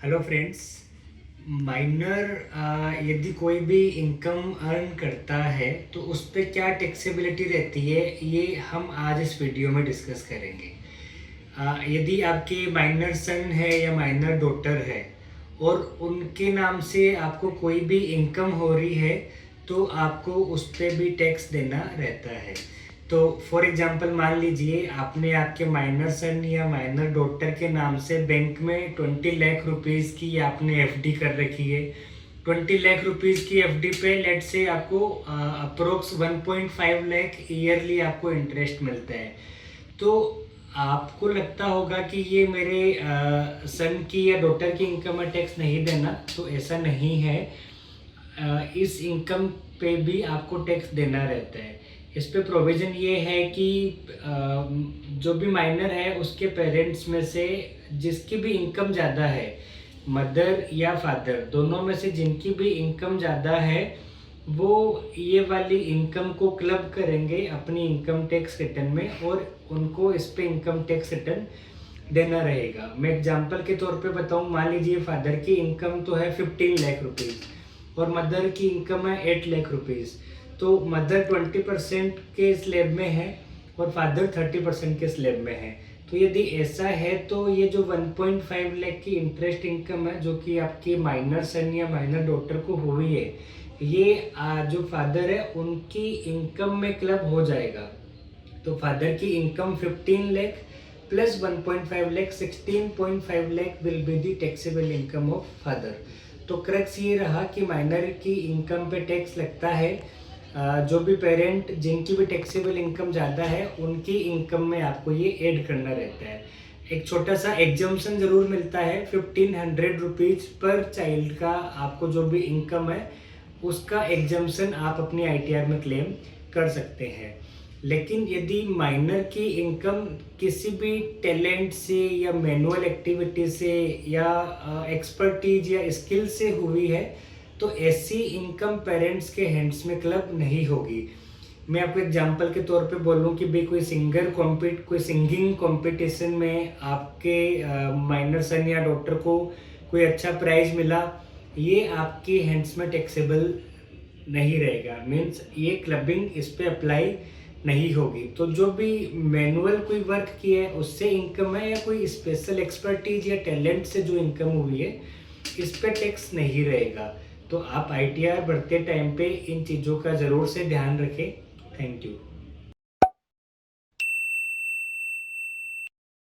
Hello friends. Minor यदि कोई भी इनकम अर्न करता है तो उस पर क्या टैक्सेबिलिटी रहती है, ये हम आज इस वीडियो में डिस्कस करेंगे। यदि आपके माइनर सन है या माइनर डॉटर है और उनके नाम से आपको कोई भी इनकम हो रही है तो आपको उस पर भी टैक्स देना रहता है। तो फॉर एग्जांपल मान लीजिए आपने आपके माइनर सन या माइनर डॉटर के नाम से बैंक में 20 लाख रुपीज़ की आपने एफडी कर रखी है। 20 लाख रुपीज़ की एफडी पे लेट से आपको अप्रोक्स 1.5 लाख ईयरली आपको इंटरेस्ट मिलता है। तो आपको लगता होगा कि ये मेरे सन की या डॉटर की इनकम में टैक्स नहीं देना, तो ऐसा नहीं है। इस इनकम पे भी आपको टैक्स देना रहता है। इस पे प्रोविज़न ये है कि जो भी माइनर है उसके पेरेंट्स में से जिसकी भी इनकम ज़्यादा है, मदर या फादर दोनों में से जिनकी भी इनकम ज़्यादा है, वो ये वाली इनकम को क्लब करेंगे अपनी इनकम टैक्स रिटर्न में और उनको इस पे इनकम टैक्स रिटर्न देना रहेगा। मैं एग्जांपल के तौर पे बताऊं, मान लीजिए फादर की इनकम तो है 15 लाख रुपीज़ और मदर की इनकम है 8 लाख रुपीज़। तो मदर 20% के स्लैब में है और फादर 30% के स्लैब में है। तो यदि ऐसा है तो ये जो 1.5 लाख की इंटरेस्ट इनकम है जो कि आपकी माइनर सन या माइनर डॉटर को हुई है, ये जो फादर है उनकी इनकम में क्लब हो जाएगा। तो फादर की income 15 lakh plus 1.5 lakh 16.5 lakh will be the taxable income of father. तो क्रक्स ये रहा कि माइनर की इनकम पे टैक्स लगता है। जो भी पेरेंट जिनकी भी टैक्सेबल इनकम ज़्यादा है उनकी इनकम में आपको ये ऐड करना रहता है। एक छोटा सा एग्जम्पशन ज़रूर मिलता है, 1500 रुपीज़ पर चाइल्ड का आपको जो भी इनकम है उसका एग्जम्पशन आप अपनी आईटीआर में क्लेम कर सकते हैं। लेकिन यदि माइनर की इनकम किसी भी टैलेंट से या मैनुअल एक्टिविटी से या एक्सपर्टीज या स्किल से हुई है तो ऐसी इनकम पेरेंट्स के हैंड्स में क्लब नहीं होगी। मैं आपको एग्जांपल के तौर पे बोलूँ कि भाई कोई सिंगिंग कंपटीशन में आपके माइनर सन या डॉटर को कोई अच्छा प्राइज मिला, ये आपके हैंड्स में टैक्सेबल नहीं रहेगा। मीन्स ये क्लबिंग इस पे अप्लाई नहीं होगी। तो जो भी मैनुअल कोई वर्क किया है उससे इनकम है या कोई स्पेशल एक्सपर्टीज या टैलेंट से जो इनकम हुई है, इस पे टैक्स नहीं रहेगा। तो आप आईटीआर भरते टाइम पे इन चीज़ों का ज़रूर से ध्यान रखें। Thank you.